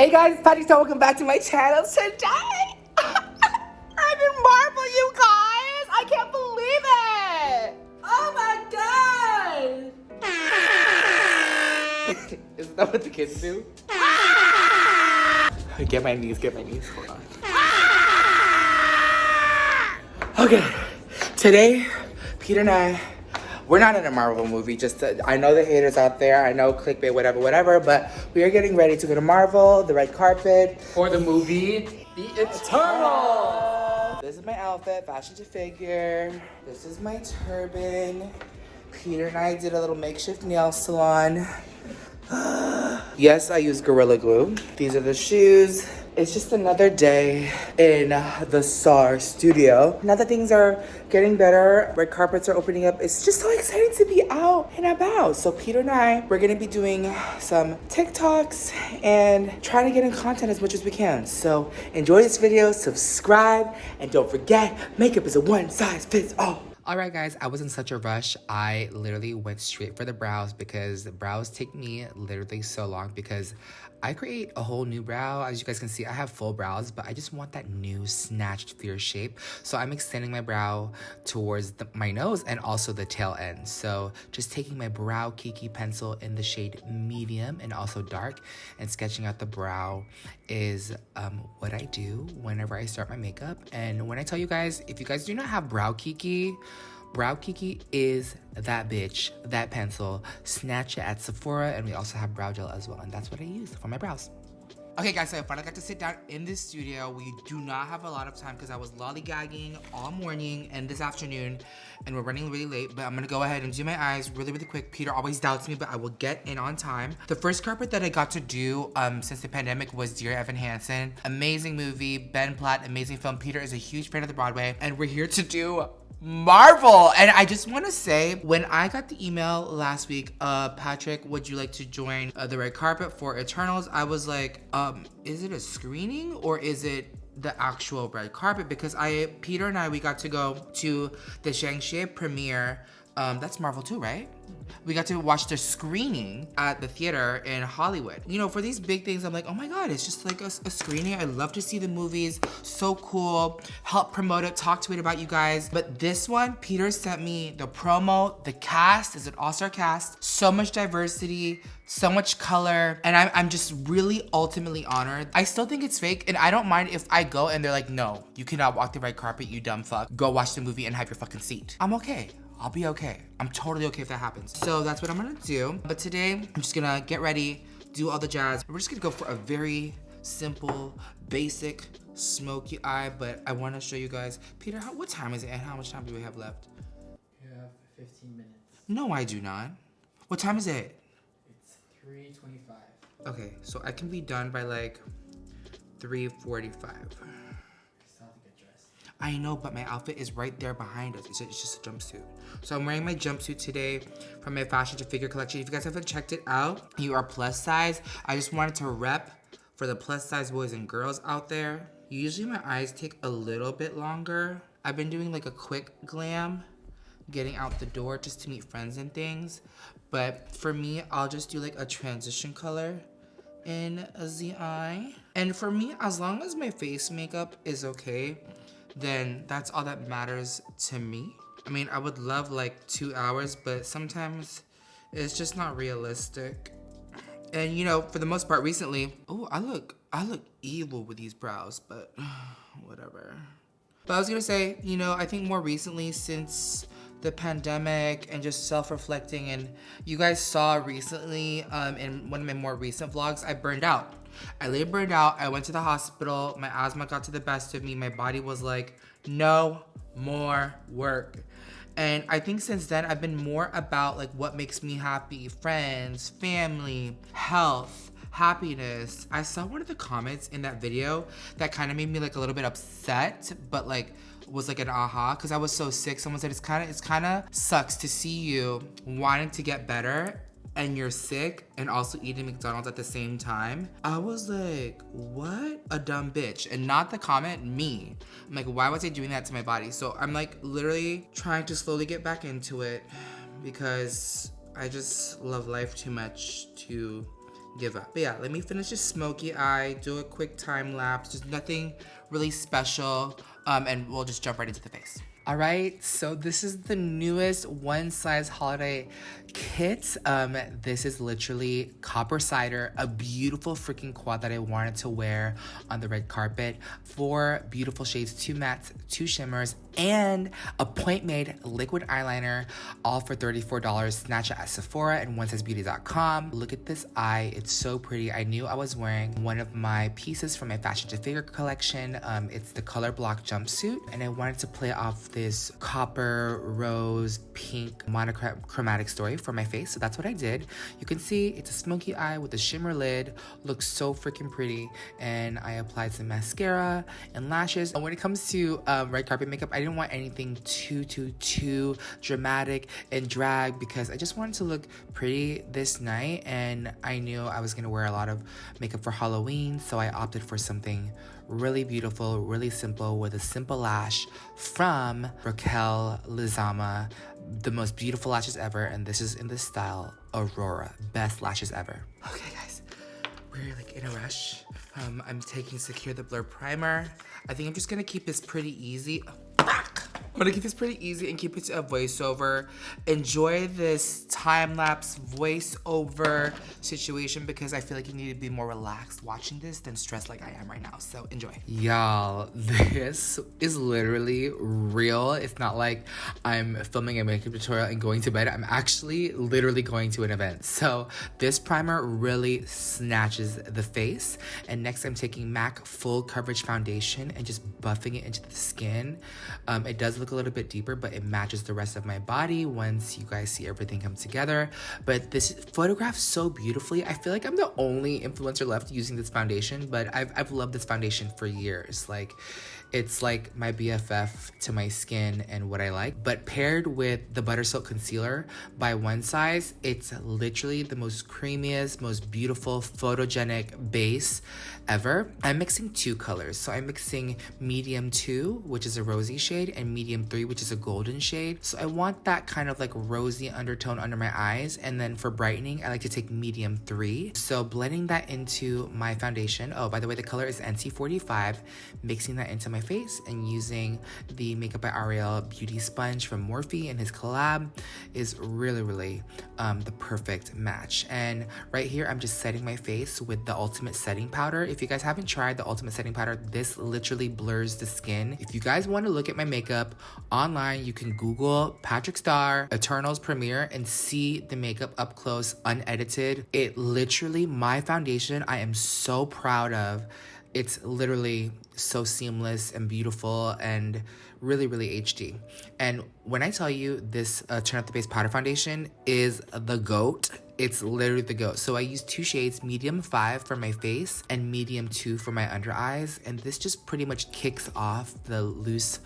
Hey guys, it's PatrickStarrr. Welcome back to my channel today. I'm in Marvel, you guys. I can't believe it. Oh my god. Isn't that what the kids do? Get my knees, hold on. Okay, today, Peter and I, we're not in a Marvel movie, just I know the haters out there, I know clickbait, whatever, but we are getting ready to go to Marvel, the red carpet. For the movie, The Eternals! This is my outfit, fashion to figure. This is my turban. Peter and I did a little makeshift nail salon. Yes, I use Gorilla Glue. These are the shoes. It's just another day in the STARRR studio. Now that things are getting better, red carpets are opening up, it's just so exciting to be out and about. So Peter and I, we're gonna be doing some TikToks and trying to get in content as much as we can. So enjoy this video, subscribe, and don't forget, makeup is a one size fits all. Alright guys, I was in such a rush. I literally went straight for the brows because the brows take me literally so long because I create a whole new brow. As you guys can see, I have full brows, but I just want that new snatched fierce shape. So I'm extending my brow towards my nose and also the tail end. So just taking my brow Kiki pencil in the shade medium and also dark and sketching out the brow is what I do whenever I start my makeup. And when I tell you guys, if you guys do not have brow Kiki is that bitch, that pencil. Snatch it at Sephora, and we also have brow gel as well, and that's what I use for my brows. Okay guys, so I finally got to sit down in this studio. We do not have a lot of time because I was lollygagging all morning and this afternoon, and we're running really late, but I'm gonna go ahead and do my eyes really quick. Peter always doubts me, but I will get in on time. The first carpet that I got to do since the pandemic was Dear Evan Hansen. Amazing movie, Ben Platt, amazing film. Peter is a huge fan of the Broadway, and we're here to do Marvel. And I just want to say, when I got the email last week, Patrick, would you like to join the red carpet for Eternals? I was like, is it a screening or is it the actual red carpet? Because Peter and I, we got to go to the Shang-Chi premiere. That's Marvel too, right? We got to watch the screening at the theater in Hollywood. You know, for these big things, I'm like, oh my God, it's just like a screening. I love to see the movies. So cool. Help promote it, talk to it about you guys. But this one, Peter sent me the promo. The cast is an all-star cast. So much diversity, so much color. And I'm just really ultimately honored. I still think it's fake, and I don't mind if I go and they're like, no, you cannot walk the red carpet, you dumb fuck. Go watch the movie and have your fucking seat. I'm okay. I'll be okay. I'm totally okay if that happens. So that's what I'm gonna do. But today, I'm just gonna get ready, do all the jazz. We're just gonna go for a very simple, basic, smoky eye, but I wanna show you guys. Peter, what time is it and how much time do we have left? You have 15 minutes. No, I do not. What time is it? It's 3:25. Okay, so I can be done by like 3:45. I know, but my outfit is right there behind us. It's just a jumpsuit. So I'm wearing my jumpsuit today from my fashion to figure collection. If you guys haven't checked it out, you are plus size. I just wanted to rep for the plus size boys and girls out there. Usually my eyes take a little bit longer. I've been doing like a quick glam, getting out the door just to meet friends and things. But for me, I'll just do like a transition color in the eye. And for me, as long as my face makeup is okay, then that's all that matters to me. I mean, I would love like 2 hours, but sometimes it's just not realistic. And you know, for the most part recently, oh, I look evil with these brows, but whatever. But I was gonna say, you know, I think more recently since the pandemic and just self-reflecting, and you guys saw recently in one of my more recent vlogs, I burned out. I literally burned out. I went to the hospital. My asthma got to the best of me. My body was like, no more work. And I think since then, I've been more about like what makes me happy. Friends, family, health, happiness. I saw one of the comments in that video that kind of made me like a little bit upset, but like was like an aha, because I was so sick. Someone said it's kind of sucks to see you wanting to get better and you're sick and also eating McDonald's at the same time. I was like, what a dumb bitch. And not the comment, me. I'm like, why was I doing that to my body? So I'm like literally trying to slowly get back into it because I just love life too much to give up. But yeah, let me finish this smoky eye, do a quick time lapse, just nothing really special, and we'll just jump right into the face. All right, so this is the newest one size holiday kit. This is literally Copper Cider, a beautiful freaking quad that I wanted to wear on the red carpet. 4 beautiful shades, 2 mattes, 2 shimmers, and a point made liquid eyeliner, all for $34. Snatch it at Sephora and onesizebeauty.com. Look at this eye, it's so pretty. I knew I was wearing one of my pieces from my Fashion to Figure collection. It's the color block jumpsuit, and I wanted to play off this copper, rose, pink monochromatic story for my face, so that's what I did. You can see it's a smoky eye with a shimmer lid, looks so freaking pretty, and I applied some mascara and lashes. And when it comes to red carpet makeup, I didn't want anything too dramatic and drag because I just wanted to look pretty this night, and I knew I was gonna wear a lot of makeup for Halloween, so I opted for something really beautiful, really simple, with a simple lash from Raquel Lizama, the most beautiful lashes ever, and this is in the style Aurora, best lashes ever. Okay guys, we're like in a rush. I'm taking Secure the Blur primer. I think I'm just gonna keep this pretty easy. I'm gonna keep this pretty easy and keep it to a voiceover. Enjoy this time-lapse voiceover situation because I feel like you need to be more relaxed watching this than stressed like I am right now, so enjoy. Y'all, this is literally real. It's not like I'm filming a makeup tutorial and going to bed. I'm actually literally going to an event. So this primer really snatches the face. And next I'm taking MAC Full Coverage Foundation and just buffing it into the skin. It does look a little bit deeper, but it matches the rest of my body once you guys see everything come together. But this photographs so beautifully. I feel like I'm the only influencer left using this foundation, but I've loved this foundation for years. Like, it's like my BFF to my skin and what I like. But paired with the Butter Silk Concealer by One Size, it's literally the most creamiest, most beautiful, photogenic base ever. I'm mixing 2 colors. So I'm mixing medium 2, which is a rosy shade, and medium 3, which is a golden shade. So I want that kind of like rosy undertone under my eyes. And then for brightening, I like to take medium 3. So blending that into my foundation. Oh, by the way, the color is NC45. Mixing that into my face and using the Makeup by Ariel Beauty Sponge from Morphe and his collab is really the perfect match. And right here, I'm just setting my face with the Ultimate Setting Powder. If you guys haven't tried the Ultimate Setting Powder, this literally blurs the skin. If you guys want to look at my makeup online, you can Google PatrickStarrr Eternals Premiere and see the makeup up close, unedited. It literally, my foundation, I am so proud of. It's literally so seamless and beautiful and really HD. And when I tell you this Turn Up the Base powder foundation is the GOAT, it's literally the GOAT. So I use 2 shades, medium 5 for my face and medium 2 for my under eyes. And this just pretty much kicks off the loose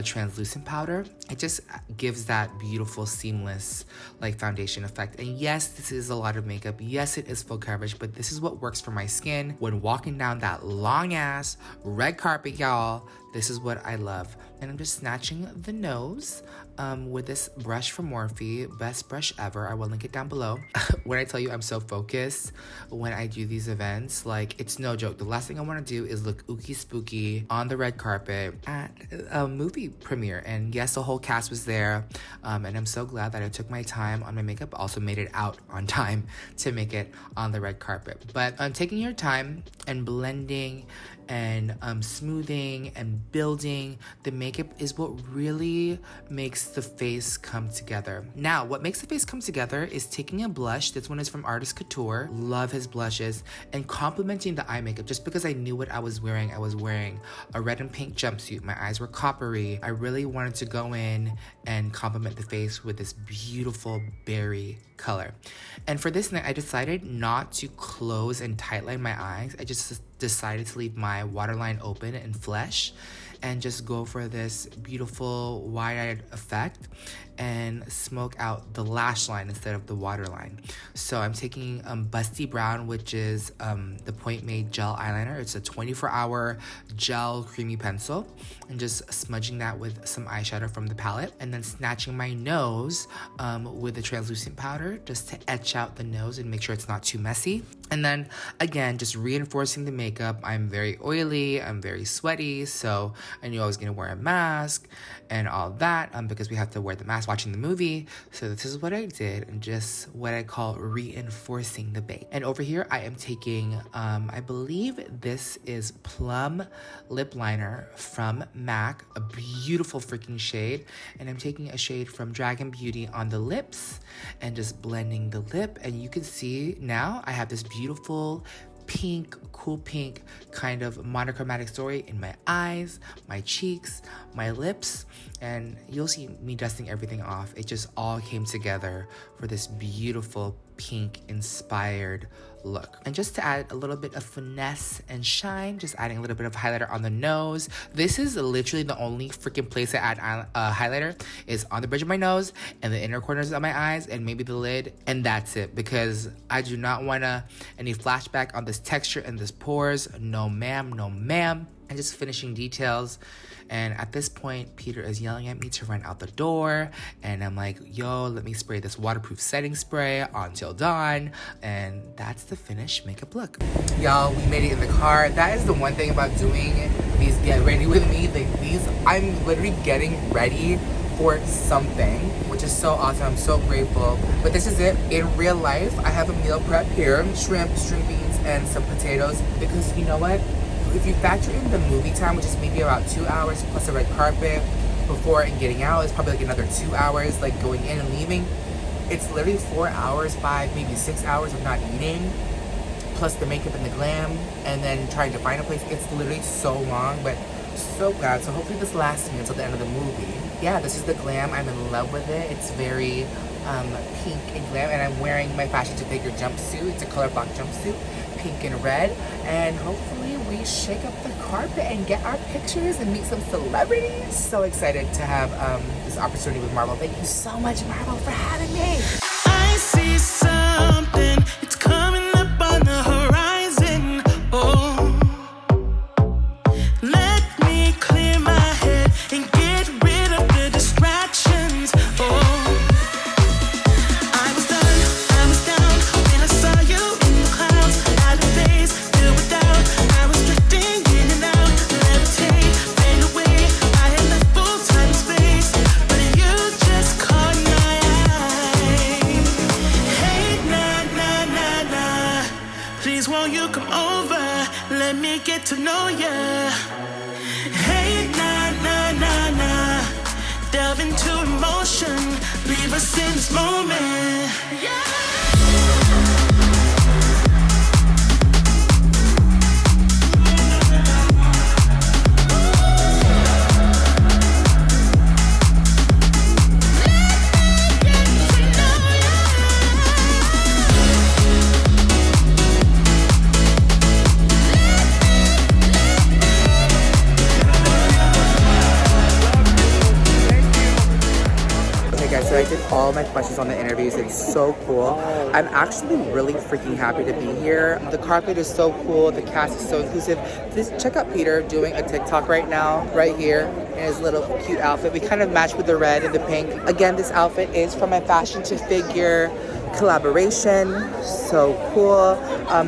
translucent powder. It just gives that beautiful seamless like foundation effect. And yes, this is a lot of makeup. Yes, it is full coverage, but this is what works for my skin when walking down that long ass red carpet, y'all. This is what I love. And I'm just snatching the nose with this brush from Morphe, best brush ever. I will link it down below. When I tell you I'm so focused when I do these events, like, it's no joke. The last thing I want to do is look ooky spooky on the red carpet at a movie premiere. And yes, the whole cast was there. And I'm so glad that I took my time on my makeup, also made it out on time to make it on the red carpet. But taking your time and blending and smoothing and building the makeup is what really makes the face come together. Now, what makes the face come together is taking a blush. This one is from Artist Couture. Love his blushes. And complementing the eye makeup. Just because I knew what I was wearing a red and pink jumpsuit. My eyes were coppery. I really wanted to go in and complement the face with this beautiful berry color. And for this night, I decided not to close and tightline my eyes. I just decided to leave my waterline open and flesh. and just go for this beautiful wide-eyed effect and smoke out the lash line instead of the waterline. So I'm taking Busty Brown, which is the Point Made gel eyeliner. It's a 24-hour gel creamy pencil, and just smudging that with some eyeshadow from the palette, and then snatching my nose with a translucent powder just to etch out the nose and make sure it's not too messy. And then again, just reinforcing the makeup. I'm very oily, I'm very sweaty, so I knew I was gonna wear a mask and all that because we have to wear the mask watching the movie. So this is what I did, and just what I call reinforcing the base. And over here I am taking I believe this is Plum lip liner from MAC, a beautiful freaking shade, and I'm taking a shade from Dragon Beauty on the lips and just blending the lip. And you can see now I have this beautiful pink, cool pink kind of monochromatic story in my eyes, my cheeks, my lips, and you'll see me dusting everything off. It just all came together for this beautiful pink inspired look. And just to add a little bit of finesse and shine, just adding a little bit of highlighter on the nose. This is literally the only freaking place I add highlighter is on the bridge of my nose and the inner corners of my eyes and maybe the lid, and that's it, because I do not want any flashback on this texture and this pores. No ma'am, no ma'am. And just finishing details. And at this point, Peter is yelling at me to run out the door. And I'm like, yo, let me spray this waterproof setting spray until dawn. And that's the finished makeup look. Y'all, we made it in the car. That is the one thing about doing these get ready with me. I'm literally getting ready for something, which is so awesome. I'm so grateful. But this is it. In real life, I have a meal prep here. Shrimp, string beans, and some potatoes. Because you know what? If you factor in the movie time, which is maybe about 2 hours plus a red carpet before and getting out, it's probably like another 2 hours like going in and leaving. It's literally 4 hours, 5, maybe 6 hours of not eating, plus the makeup and the glam, and then trying to find a place. It's literally so long, but so glad. So hopefully this lasts me until the end of the movie. Yeah, this is the glam. I'm in love with it. It's very pink and glam, and I'm wearing my Fashion to Figure jumpsuit. It's a color block jumpsuit, pink and red, and hopefully we shake up the carpet and get our pictures and meet some celebrities. So excited to have this opportunity with Marvel. Thank you so much, Marvel, for having me. I see something, it's coming up on the horizon. Oh, let me clear my head and get rid of the distractions. Oh, I was down when I saw you in the clouds. Out of days, filled with doubt. I was drifting in and out, levitate, fade away. I had left full time and space, but you just caught my eye. Hey, nah, nah, nah, nah, please won't you come over? Let me get to know ya. Hey, nah, nah, nah, nah, delve into emotion, leave us in this moment. Yeah. So I did all my questions on the interviews. It's so cool. I'm actually really freaking happy to be here. The carpet is so cool. The cast is so inclusive. Just check out Peter doing a TikTok right now, right here, in his little cute outfit. We kind of match with the red and the pink. Again, this outfit is from my Fashion to Figure collaboration. So cool.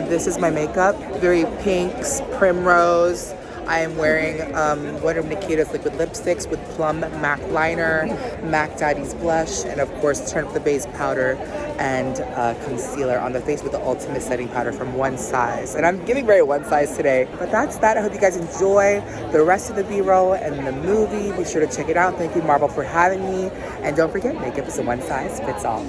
This is my makeup. Very pinks, primrose. I am wearing one of Nikita's liquid lipsticks with Plum MAC liner, MAC Daddy's blush, and of course Turn Up the Base powder and concealer on the face with the ultimate setting powder from One Size. And I'm giving very One Size today. But that's that. I hope you guys enjoy the rest of the B-roll and the movie. Be sure to check it out. Thank you, Marvel, for having me. And don't forget, makeup is a one size fits all.